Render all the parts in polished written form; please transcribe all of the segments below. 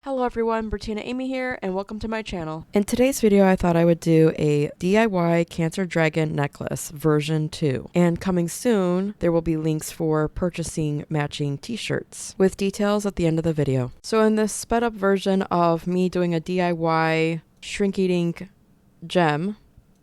Hello everyone, Bertina Amy here, and welcome to my channel. In today's video, I thought I would do a DIY Cancer Dragon necklace version 2. And coming soon, there will be links for purchasing matching t-shirts with details at the end of the video. So in this sped up version of me doing a DIY Shrinky Dink gem,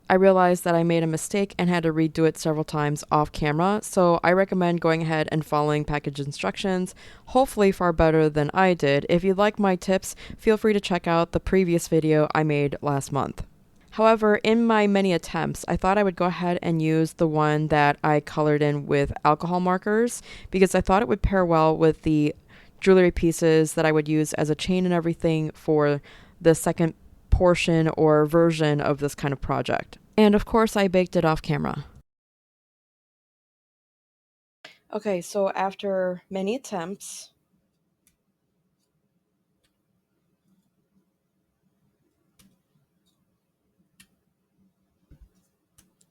I realized that I made a mistake and had to redo it several times off camera, so I recommend going ahead and following package instructions, hopefully far better than I did. If you like my tips, feel free to check out the previous video I made last month. However, in my many attempts, I thought I would go ahead and use the one that I colored in with alcohol markers because I thought it would pair well with the jewelry pieces that I would use as a chain and everything for the second portion or version of this kind of project. And of course, I baked it off camera. Okay, so after many attempts,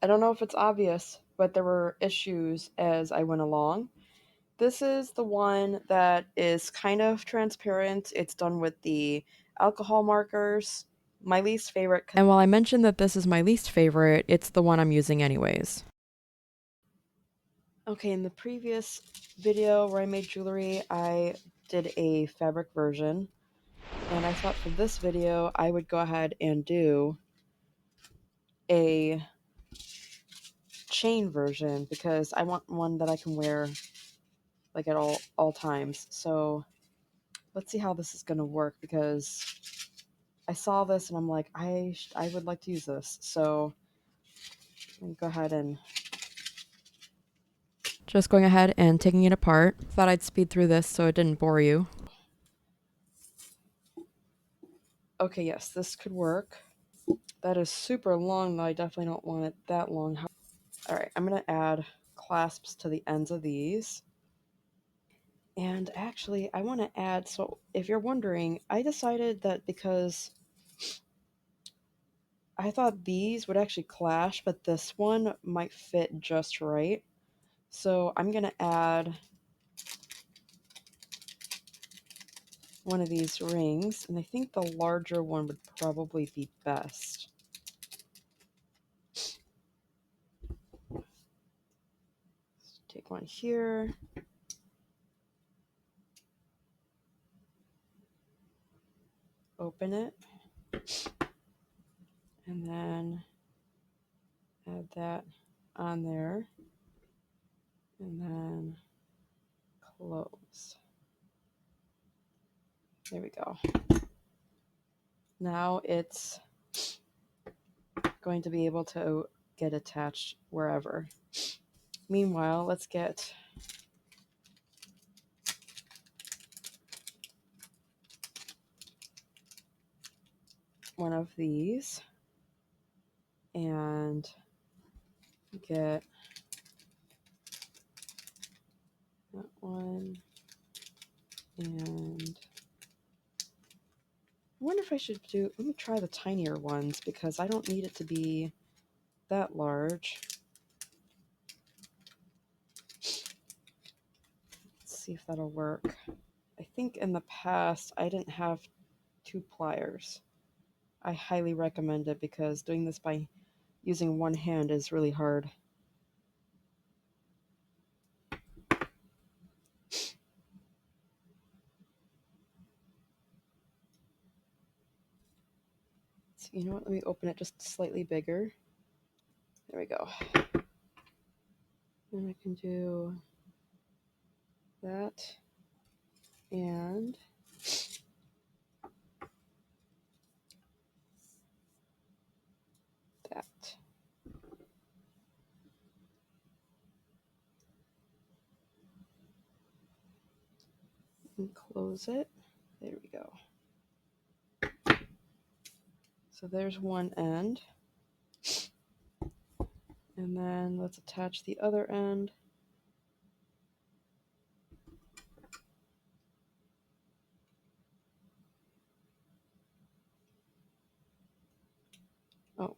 I don't know if it's obvious, but there were issues as I went along. This is the one that is kind of transparent. It's done with the alcohol markers. My least favorite. And while I mentioned that this is my least favorite, it's the one I'm using anyways. Okay, in the previous video where I made jewelry, I did a fabric version. And I thought for this video, I would go ahead and do a chain version because I want one that I can wear like at all times. So let's see how this is going to work because I saw this and I'm like, I would like to use this. So let me go ahead and just going ahead and taking it apart. Thought I'd speed through this so it didn't bore you. Okay, yes, this could work. That is super long though. I definitely don't want it that long. All right, I'm going to add clasps to the ends of these. And actually, I want to add, so if you're wondering, I decided that because I thought these would actually clash, but this one might fit just right. So I'm going to add one of these rings, and I think the larger one would probably be best. Let's take one here. Open it. And then add that on there. And then close. There we go. Now it's going to be able to get attached wherever. Meanwhile, let's get one of these and get that one, and I wonder if I should do, let me try the tinier ones because I don't need it to be that large. Let's see if that'll work. I think in the past I didn't have 2 pliers. I highly recommend it because doing this by using one hand is really hard. So you know what, let me open it just slightly bigger. There we go. And I can do that and that. And close it. There we go. So there's one end. And then let's attach the other end. Oh,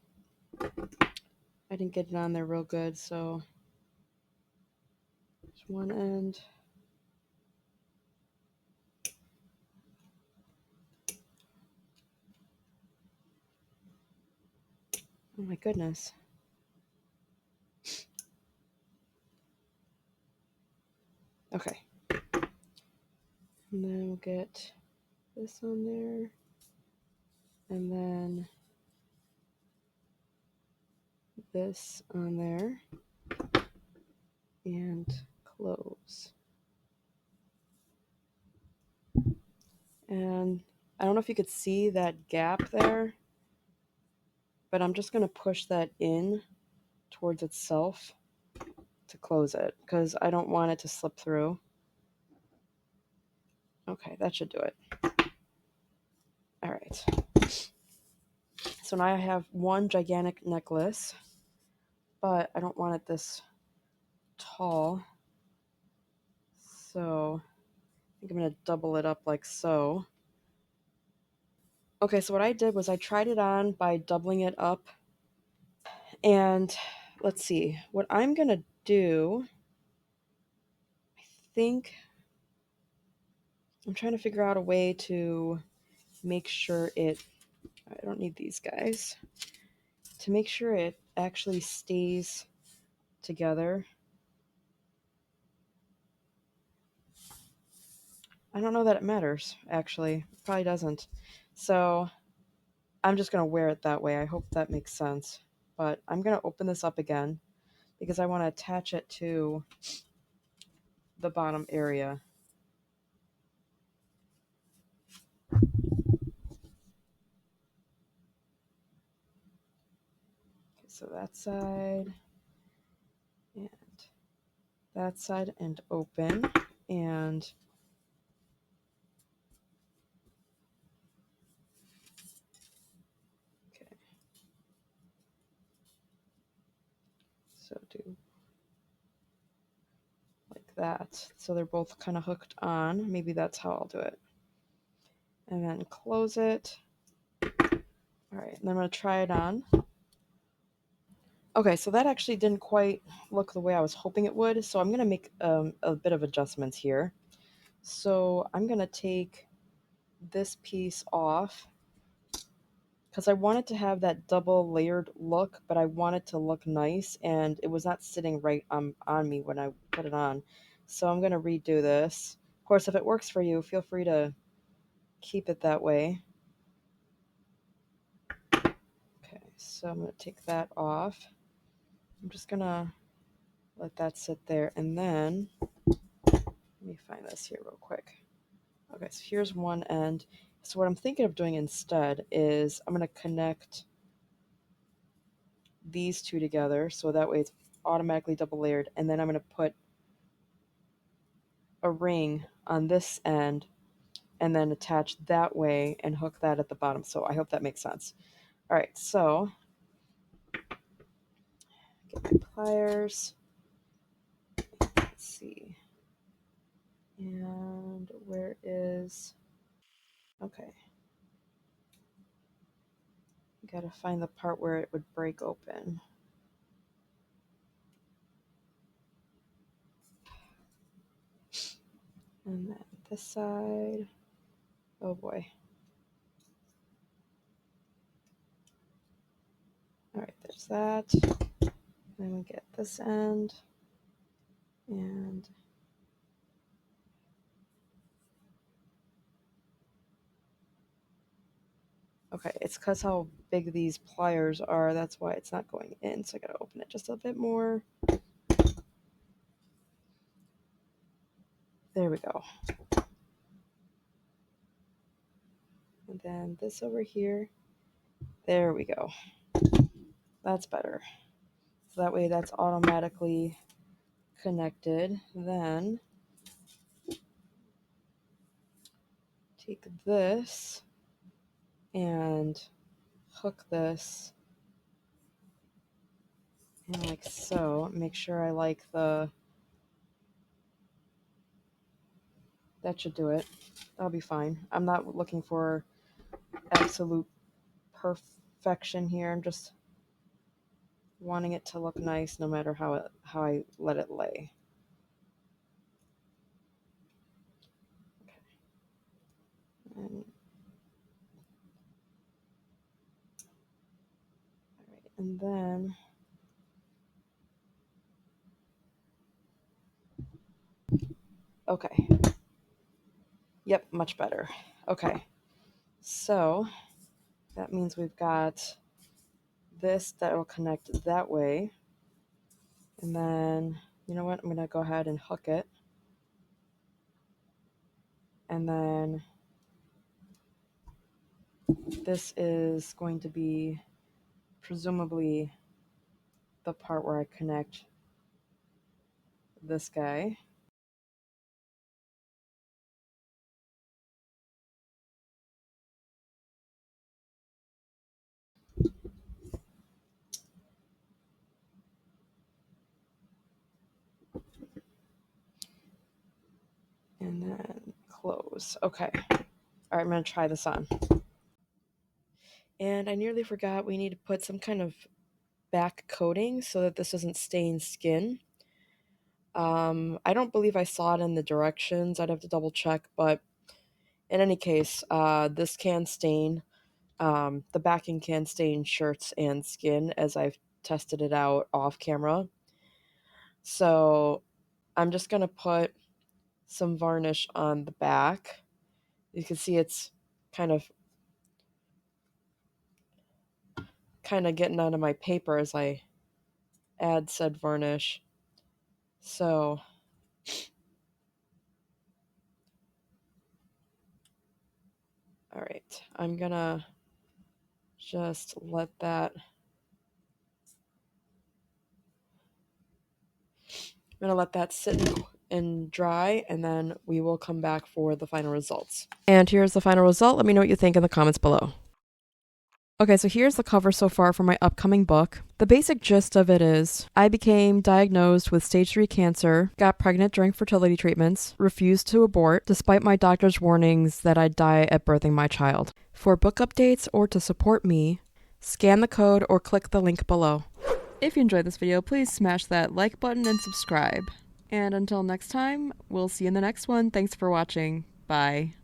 I didn't get it on there real good, so there's one end. Oh my goodness. Okay. And then we'll get this on there. And then this on there. And close. And I don't know if you could see that gap there, but I'm just going to push that in towards itself to close it because I don't want it to slip through. Okay, that should do it. All right. So now I have one gigantic necklace, but I don't want it this tall. So I think I'm going to double it up like so. Okay, so what I did was I tried it on by doubling it up. And let's see, what I'm going to do, I think I'm trying to figure out a way to make sure it, I don't need these guys, to make sure it actually stays together. I don't know that it matters, actually. It probably doesn't. So I'm just going to wear it that way. I hope that makes sense. But I'm going to open this up again because I want to attach it to the bottom area. Okay, so that side and open. And okay. So do like that. So they're both kind of hooked on. Maybe that's how I'll do it. And then close it. All right, and then I'm going to try it on. Okay, so that actually didn't quite look the way I was hoping it would, so I'm going to make a bit of adjustments here. So I'm going to take this piece off because I wanted to have that double layered look, but I wanted to look nice, and it was not sitting right on me when I put it on. So I'm going to redo this. Of course, if it works for you, feel free to keep it that way. Okay, so I'm going to take that off. I'm just going to let that sit there, and then let me find this here real quick. Okay, so here's one end. So what I'm thinking of doing instead is I'm going to connect these two together so that way it's automatically double layered, and then I'm going to put a ring on this end and then attach that way and hook that at the bottom. So I hope that makes sense. All right, so get my pliers. Let's see. And where is, okay. Got to find the part where it would break open. And then this side. Oh boy. All right, there's that. Then we get this end. And okay, it's because how big these pliers are. That's why it's not going in. So I got to open it just a bit more. There we go. And then this over here. There we go. That's better. So that way that's automatically connected. Then take this and hook this and like so. Make sure I like the, that should do it. That'll be fine. I'm not looking for absolute perfection here. I'm just wanting it to look nice no matter how I let it lay. Okay. And all right, And then okay. Yep, much better. Okay. So that means we've got this that will connect that way. And then, you know what? I'm going to go ahead and hook it. And then this is going to be presumably the part where I connect this guy. And then close. Okay. All right, I'm going to try this on. And I nearly forgot we need to put some kind of back coating so that this doesn't stain skin. I don't believe I saw it in the directions. I'd have to double check, but in any case, this can stain, the backing can stain shirts and skin as I've tested it out off camera. So I'm just going to put some varnish on the back. You can see it's kind of getting onto my paper as I add said varnish. So all right, I'm gonna just let that, sit and dry, and then we will come back for the final results. And here's the final result. Let me know what you think in the comments below. Okay, so here's the cover so far for my upcoming book. The basic gist of it is, I became diagnosed with stage 3 cancer, got pregnant during fertility treatments, refused to abort, despite my doctor's warnings that I'd die at birthing my child. For book updates or to support me, scan the code or click the link below. If you enjoyed this video, please smash that like button and subscribe. And until next time, we'll see you in the next one. Thanks for watching. Bye.